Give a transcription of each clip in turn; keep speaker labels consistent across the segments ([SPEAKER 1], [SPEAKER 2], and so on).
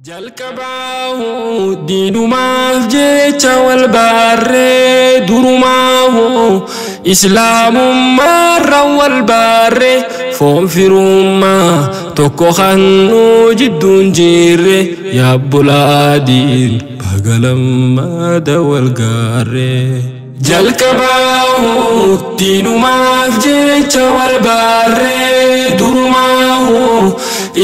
[SPEAKER 1] jalqabaahu diinumaaf jecha wal baarree durumaahu islaamummaarra wal baarree foon firummaa tokko kannuu jidduun jirre yaabbulaadiin bagalammaada wal gaarree. jalqabaahu diinumaaf jecha wal baarree durumaahu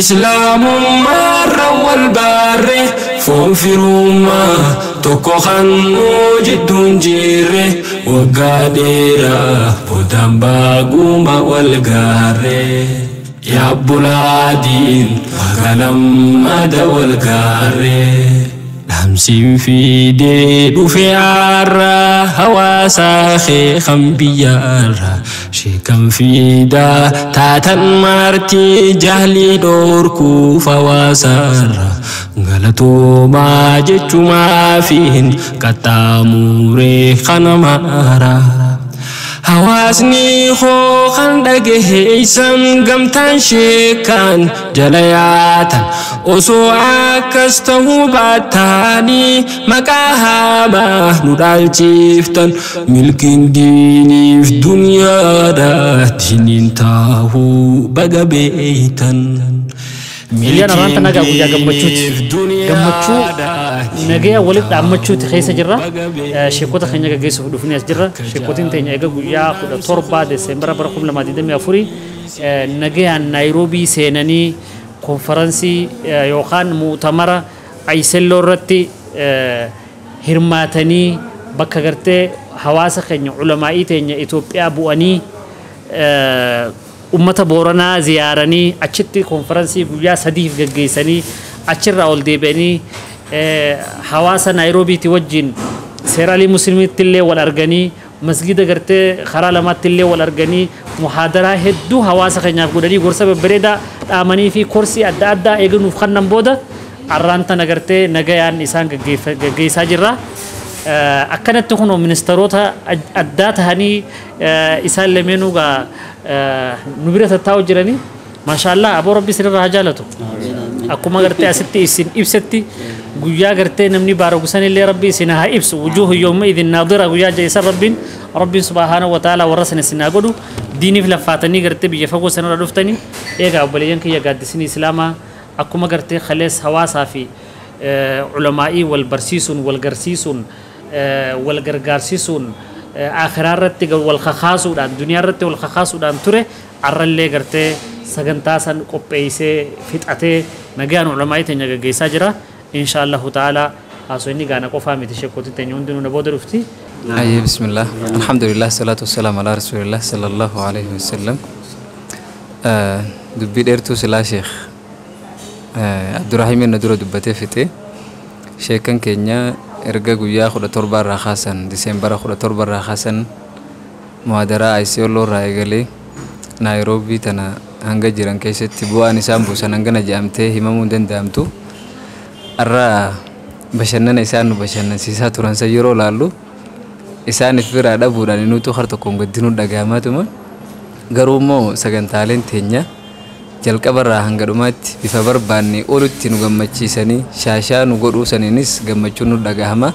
[SPEAKER 1] islaamummaarra wal baarree foon firummaa tokko kannuu jidduun jirre waggaa dheeraa boodaan baaguma wal gaarree yaabbulaadiin bagalammaada wal gaarree. Damsiin fiidee dhufee aarraa hawaasa keekan biyyaarraa sheekan fiidaa taatan martii jahlii dhoorkuuf hawaasarraa galatoomaa jechumaafiin qaxxaamuree kana maaraa. Hawaasni koo kan dhageessan gamtaan sheekan jala yaatan osoo akkas ta'uu baatanii maqaa hamaa nu dhaalchiftan milkiin diiniif duniyaadhaa diiniin taa'uu baga beeytan.
[SPEAKER 2] Miliyaan aranta nagaa guyyaa gammachuu nagaya walitti dhaammachuuti keessa jirra sheekota keenya gaggeessuuf dhufnee as jirra sheekotiin teenya eega guyyaa 17 Deseembara 2024 nagayaan Naayiroobii seenanii konferansii yookaan mu'tamara Ayselloo irratti hirmaatanii bakka gartee hawaasa keenya ulamaa'ii teenya Itoophiyaa bu'anii ummata Booranaa ziyaaranii achitti konferansii guyyaa 3 gaggeessanii achirraa ol deebi'anii hawaasa Naayiroobiitti wajjin seeraalii musliimiitti illee wal arganii masgida gartee karaa lamaatti illee wal arganii muhaadaraa hedduu hawaasa keenyaaf godhanii gorsa babbareedaa dhaamanii fi korsii adda addaa eeganuuf kannan booda arraanta nagartee nagayaan isaan gaggeessaa jirra. Akkanatti kun ministeerota addaa tahanii isaan lameenuu nu bira taa'u jiranii maashaallah aboo rabbi sirraa jaalatu akkuma gartee asitti isin ibsetti guyyaa gartee namni baaragusan illee rabbi isin haa ibsu wujuuhu yawma idin naadira guyyaa jeessa rabbiin subhaanahu wa ta'ala warra sana isin haa godhu diiniif laffaatanii gartee biyya fagoo sanarra dhuftanii eegaa obboleeyyan kiyya gaaddisanii islaamaa akkuma gartee khalees hawaasaa fi ulamaa'ii wal barsiisuun wal garsiisuun wal gargaarsiisuun akhiraa irratti wal kakaasuudhaan duniyaa irratti wal kakaasuudhaan ture arrallee gartee sagantaa san qopheessee fixatee nagaan ulamaa'ii teenya gaggeessaa jira inshallah ta'ala haasawni gaana qofaa miti sheekotii teenya hundinuu na booda dhufti.
[SPEAKER 3] Bismillah alhamdulillah salatu wassalamu ala rasulillah sallallahu alaihi wasallam dubbii dheertuu silaa sheekh Abdurrahiim na dura dubbatee fixe sheekan keenya erga guyyaa 17 irraa kaasan Diseembara 17 irraa kaasan muhaadaraa Ayselloo irraa eegalee Naayiroobii tana hanga jiran keessatti bu'aan isaan buusan hangana jedhamtee himamuu hin danda'amtu. Arraa bashannana isaan nu bashannansiisaa turan san yeroo laallu isaaniif biraa dhabuudhaan nuutu har tokkoon gaddinuu dhaga'amaatuma garuu immoo sagantaaleen teenya jalqabarraa hanga dhumaatti bifa barbaanne olutti nu gammachiisanii shaashaa nu godhuu saniinis gammachuun nu dhagahama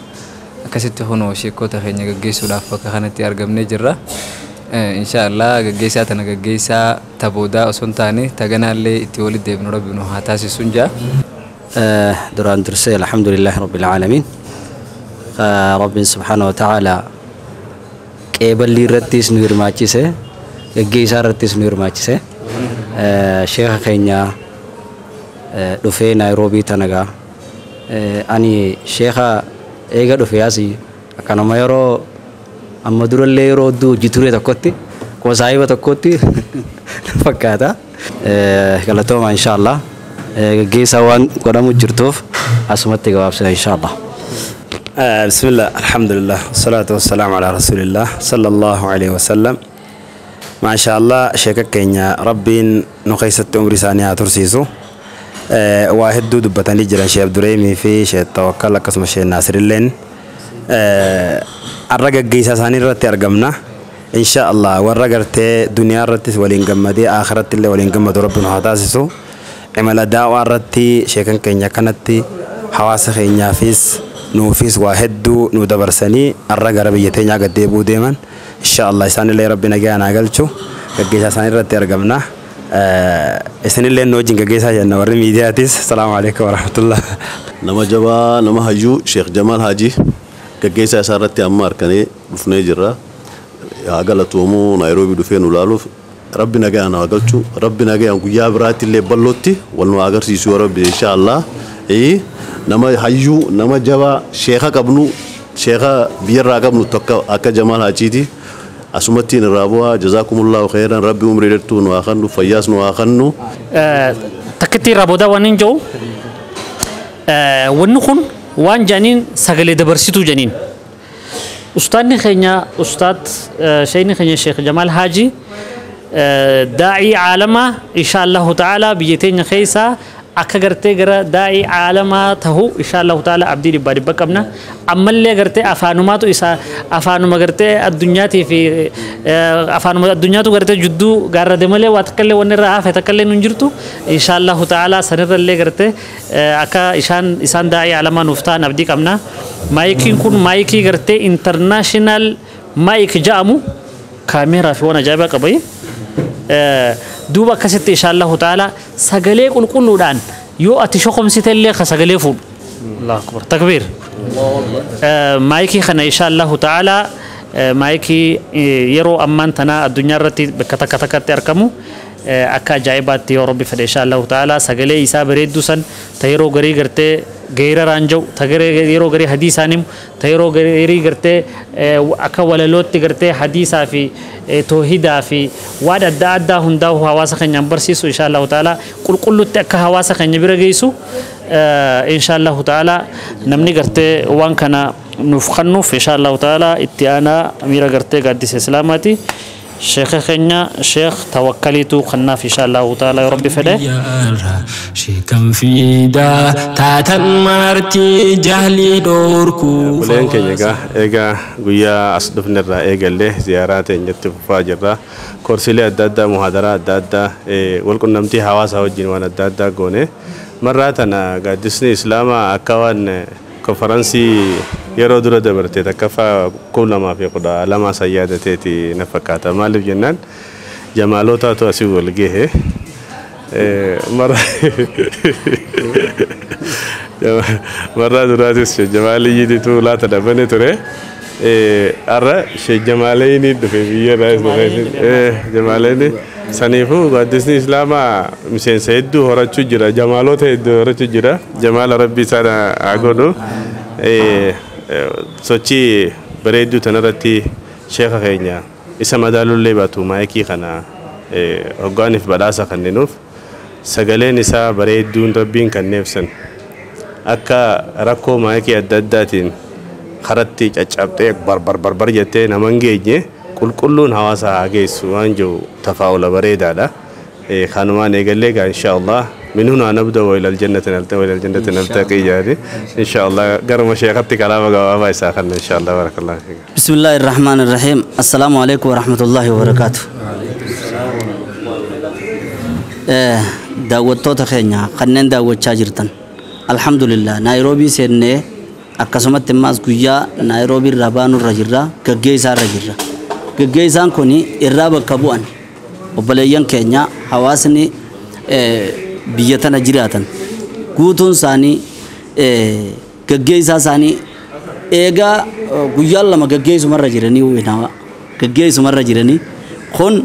[SPEAKER 3] akkasitti kunoo sheekota keenya gaggeessuudhaaf bakka kanatti argamnee jirra. Inshallah gaggeessaa tana gaggeessaa taboodaa osoo hin taane taganaallee itti walitti deebinu rabbi nu haa taasisuun jaa.
[SPEAKER 4] duraan dursee alhamdulillahi rabbil aalamiin rabbiin subhaanahu wa ta'ala qeeballi irrattis nu hirmaachise gaggeessaa irrattis nu hirmaachise. Sheekha keenya dhufee Naayiroobii tanagaa ani sheekha eega dhufee asii akkanuma yeroo amma durallee yeroo hojii ture tokkotti saahiba tokkotti fakkaata. Galatooma inshallah gaggeessaa waan godhamu jirtuuf asumatti gabaabsina inshallah.
[SPEAKER 5] Bismillah alhamdulillah wassalatu wassalamu ala rasulillah sallallahu alaihi wasallam. ما شاء الله شيكا كينيا ربين نقيسة عمري ثانية ترسيسو واحد دود بتاني جران شيخ عبدالرحيم في شيخ توكل قسم الشيخ ناصر اللين الرجع جيسا ثاني رتي أرجمنا إن شاء الله والرجع رتي دنيا رتي ولين جمدي آخرت اللي ولين جمد ربنا هتاسسو imala daawaa irratti sheekan keenya kanatti hawaasa keenyaafis nuufis waa hedduu nu dabarsanii arra gara biyya teenyaa gad deebuu deeman inshallah isaanillee rabbi nagaa naa galchu gaggeessaa isaanii irratti argamna isinillee nu wajjin gaggeessaa jenna warri miidiyaatis assalaamu alaykum warahmatullah
[SPEAKER 6] nama jabaa nama hayyuu Sheekh Jamaal Haji gaggeessaa isaa irratti amma harkanee dhufnee jirra yaa galatoomuu Naayiroobii dhufee nu laaluuf rabbi nagaa naa galchu rabbi nagaa guyyaa biraatti illee ballotti wal nu agarsiisu rabbi inshallah nama hayyuu nama jabaa sheekha qabnu sheekha biyyarraa qabnu tokko akka Jamaal Hajiiti asumatti irraa bu'aa jazakumullahu khairan rabbi umrii dheertuu nu haa fayyaas nu haa
[SPEAKER 2] takkitti irraa booda waan hin jiru wanni kun waan jaaniin sagalee dabarsituu janiin ustaadni keenya ustaad shayni keenya Sheekh Jamaal Haji daa'i caalama inshallah ta'ala biyya teenya keessa akka gartee gara daa'i caalamaa tahu inshallah ta'ala abdii dhibba qabna ammallee gartee afaanumaatu isa afaanuma gartee addunyaati fi afaanuma addunyaatu gartee judduu gaarrade malee waa takkallee wanni irraa hafe takkallee nun jirtu inshallah ta'ala sanirrallee gartee akka isaan daa'i caalamaa nuuf ta'an abdii qabna maayikiin kun maayikii gartee international maayik ja'amu kaameeraa fi waan ajaa'ibaa qabayi دوبا كسيت إن شاء الله تعالى سجلي كل دان يو أتشوكم ستة سجلي فود الله أكبر تكبير مايكي خنا إن شاء الله تعالى مايكي يرو أمان تنا الدنيا رتي بكتا كتا كتا أركمو أكا جايبات يا ربي فإن شاء الله تعالى سجلي إسا بريد دوسن تيرو غري غرتي غير رانجو تيرو غري حديث عنيم تيرو غري غرتي أكا وللوت غرتي حديثا في توحيدا في وعد الدعاء هنداو حواسا خن ينبرسيسو إن شاء الله تعالى كل تك حواسا خن يبرجيسو إن شاء الله تعالى نمني غرتي وان كنا نفخنو في إن شاء الله تعالى اتيانا أميرا غرتي قديس سلامتي شيخ خنيا شيخ توكليتو خنا في شاء الله تعالى يا ربي فده
[SPEAKER 1] شيكم في دا تاتن مارتي جهلي دوركو
[SPEAKER 7] ولين كيجا إيجا ويا أصدف نرى إيجا له زيارات نجت فاجرة كورسيلي أدادا محاضرة أدادا ولكن نمتي حواسه وجنوان أدادا قوني مرات أنا قدسني إسلاما أكوان كونفرنسي يرو درا دبرتي تكفى كل ما في قدا لما سيادتي نفكاتا مالف جنان جمالوتا تو أسيو لجيه مرة مرة دراتيس جمالي يدي تو لا تدبني ترى أرى شيء جماليني دفعية رايس جماليني سنيفو قدسني إسلاما مسين سيدو هرچو جرا جمالوتا يدو هرچو جرا جمال ربي سانا عقودو sochi bareedduu tanarratti sheekha keenya isa madaalullee baatu maayikii kana hoggaaniif badhaasa kenninuuf sagaleen isaa bareedduun rabbiin kenneefsan akka rakkoo maayikii adda addaatiin karatti caccabxee barbar jettee naman geenye qulqulluun hawaasa haa geessu waan jiru tafaa'ula bareedaadha kanumaan eegallee gaa inshaallah من هنا نبدأ وإلى الجنة نلتقي وإلى الجنة نلتقي يعني إن شاء الله قرم شيختي كلامك وأبا يساخن إن شاء الله بارك الله فيك
[SPEAKER 4] بسم الله الرحمن الرحيم السلام عليكم ورحمة الله وبركاته daawwattoota keenya kanneen daawwachaa jirtan alhamdulillah naayiroobii seennee akkasumatti ammaas guyyaa naayiroobii irraa baanurra jirra gaggeessaarra jirra gaggeessaan kun irraa bakka bu'an obboleeyyan keenya hawaasni biyya tana jiraatan guutuun isaanii gaggeessaa isaanii eegaa guyyaa lama gaggeessumarra jiranii weenawa gaggeessumarra jiranii kun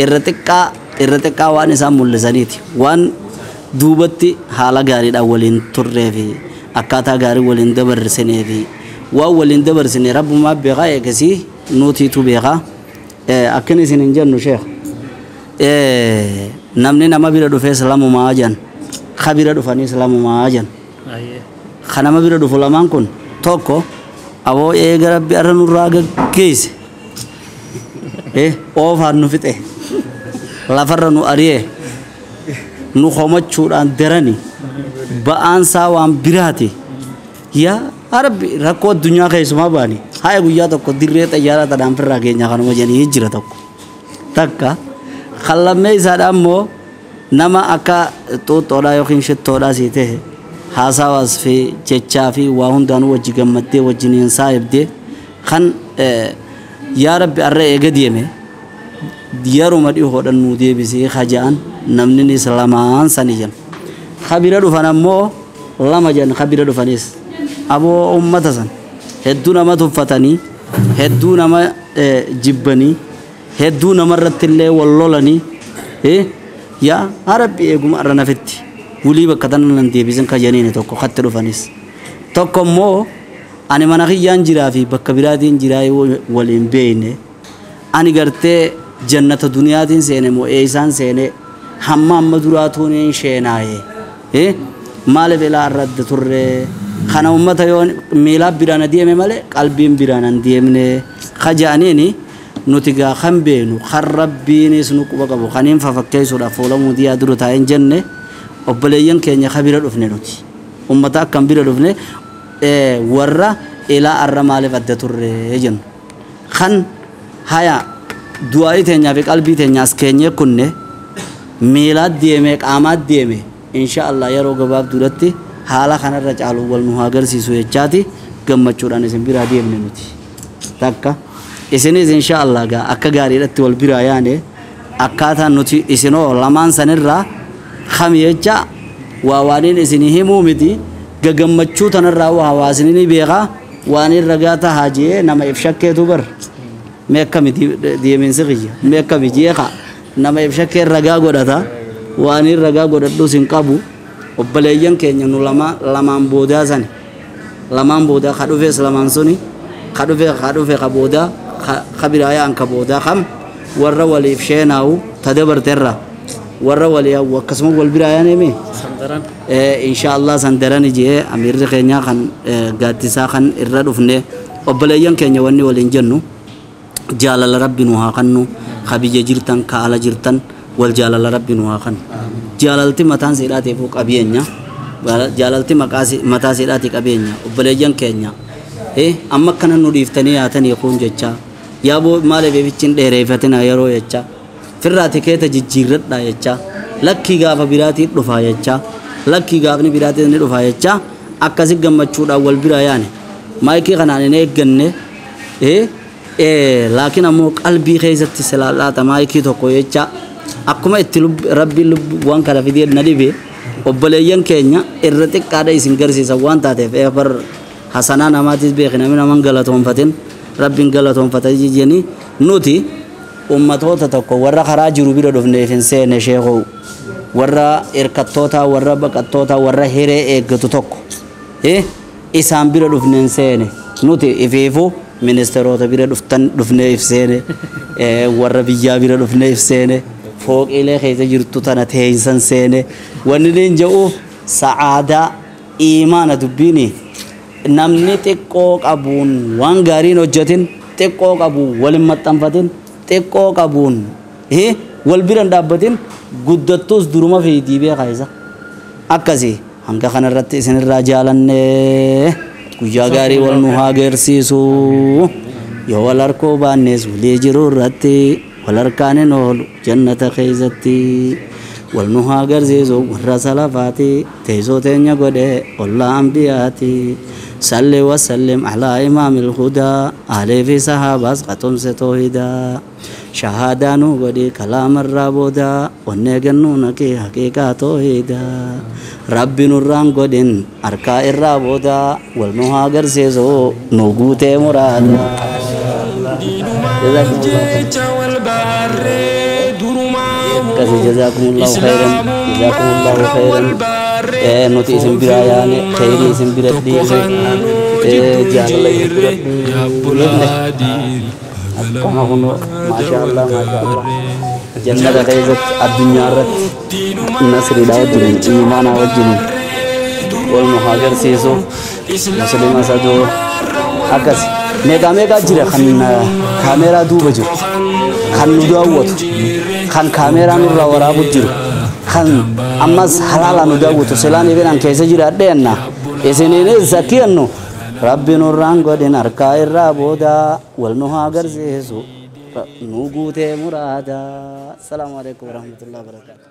[SPEAKER 4] irra xiqqaa waan isaan mul'isaniiti waan duubatti haala gaariidhaan waliin turree fi akkaataa gaarii waliin dabarsinee fi waan waliin dabarsine rabbumaa beekaa eegasii nuutiitu beekaa akkana isin hin jennu sheekh namni nama bira dhufee islaamumaa ajan khabira dhufanii islaamumaa ajan kanama bira dhufu lamaan kun tokko aboo eega rabbi arra nurraa gaggeesse oofaan nu fixe lafarra nu ari'e nu homachuudhaan darani ba'aan isaa waan biraati yaa rabbi rakkoo addunyaa keessumaa baani haa guyyaa tokko dirree xayyaaraa tadhaan firraa keenya kanuma jedhanii jira tokko takka khallammee isaadhaan immoo nama akka xuuxoodhaa yookiin shittoodhaa sii ta'e haasawaas fi jechaa fi waa hundaanuu wajji gammaddee wajjiniin saayibdee kan yaa rabbi arra eega deeme yeruma dhihoodhan nuu deebisee haja'an namni islamaan sani jan kabira dhufan ammoo lama jan kabira dhufanis aboo ummata san hedduu nama tuffatanii hedduu nama jibbanii hedduu namarratti illee wal lolanii yaa rabbi eeguma arra nafitti wulii bakka tanan deebisan kajaniini tokko katti dhufanis tokko immoo ani mana kiyyaan jiraa fi bakka biraatiin jiraa waliin beeyne ani gartee jannata duniyaatiin seene moo eeysaan seene hamma amma duraatuun sheenaaye maaliif ilaa arra adda turre kana ummata yoo miilaa biraan deeme malee qalbiin biraan hin deemne kaja'aniini nuti gaa kan beenu kan rabbiinis nu quba qabu kaniin fafakkeessuudhaaf oolamuu diyaa dura taa'een jenne obboleeyyan keenya kabira dhufne nuti ummata akkam bira dhufne warra ilaa arra maaliif adda turre jennu kan haya du'aayi teenyaa fi qalbii teenyaas keenye kunne miilaat deeme qaamaat deeme insha Allah yeroo gabaabduudhatti haala kanarra caalu wal nu agarsiisu jechaati gammachuudhaan isin biraa deemne nuti takka isinis insha Allah gaa akka gaariidhatti wal biraa yaane akkaataan nuti isinoo lamaan sanirraa khami jecha waa waaniin isin himuu miti gagammachuu tanarraa waa hawaasni beekaa waan irra gaata haajee nama ifshakkeetu bar meekkami deemin siqiyya meekkami jeeqa nama ifshakkee ragaa godhata waan irra ragaa godhadhu sin qabu obboleeyyan keenya nu lamaan boodaa sani lamaan boodaa ka dhufees lamaan suni ka dhufe ka boodaa ka biraayaan ka boodaa kam warra waliif sheenaawu tadabarterra warra walii akkasuma wal biraayaan eme
[SPEAKER 2] sandaran
[SPEAKER 4] insha Allah sandaran jee amirri keenya kan gaaddisaa kan irra dhufne obboleeyyan keenya wanni waliin jennu jaalala rabbi nu haa kannu kabiyya jirtan ka ala jirtan wal jaalala rabbi nu haa kannu jaalalti mataan seedhaatiif qabeenya jaalalti mataa seedhaati qabeenya obboleeyyan keenya amma kana nu dhiiftanii yaatanii kun jecha yaaboo maaliif efichin dheereeffatina yeroo jecha firraati keeta jijjiirradha jecha lakkii gaafa biraatii dhufaa jecha lakkii gaafni biraatii ni dhufaa jecha akkasi gammachuudhaan wal bira yaane maayikii kanaan hin eegganne laakiin ammoo qalbii keessatti silaalaata maayikii tokko jecha akkuma itti rabbi waan kana fidee na dhibe obboleeyyan keenya irra xiqqaadha isin garsiisa waan taateef bar hasanaa namaatis beekina naman galatoonfatin rabbiin galatoonfata jijjanii nuti ummatoota tokko warra karaa jiru bira dhufneef hin seene sheekoo warra irkattoota warra baqattoota warra hiree eeggatu tokko isaan bira dhufneen seene nuti ifiifu ministeerota bira dhufneef seene warra biyyaa bira dhufneef seene fooqiilee keessa jirtu tana teeysan seene wanni leen jedhu sa'aadaa iimaana dubbiini namni xiqqoo qabuun waan gaariin hojjetin xiqqoo qabu walin maxxanfatin xiqqoo qabuun wal biran dhaabbatin guddattus duruma feetii beekaa isa akkasii hanga kanarratti isinirraa jaalanne guyyaa gaarii wal nu haa agarsiisu yoo wal harkoo baannes walii jiru irratti wal harkaan hin oolu jannata keessatti wal nu haa agarsiisu warra salafaati teessoo teenya godhe ollaa ambiyaati salli wasallim alaa imaamil hudaa aalee fi sahabaas qatumse toohidaa shahaadaa nu godhi kalaamarraa boodaa onnee gannuu naqee haqiiqaa toohidaa rabbi nurraan godhin harkaa irraa boodaa wal nu haa agarsiisu nu guutee muraada جزاكم الله خيرا جزاكم الله خيرا نوتي اسم برايان خيري اسم بردي جان الله كما هو ما شاء الله ما شاء الله جنة غيزت الدنيا رت نصر داود إيمان وجن والمهاجر سيسو مسلم أسدو أكس ميغا جرا خن كاميرا دو بجو خن ندوات خن كاميرا نور ورابو جرو خن أمس حلالا ندوات سلاني بينان كيسا جرا دينا إسنين زكيانو ربي نوران قدن أركا الرابودا والمهاجر سيسو نوغوتي مرادا السلام عليكم ورحمة الله وبركاته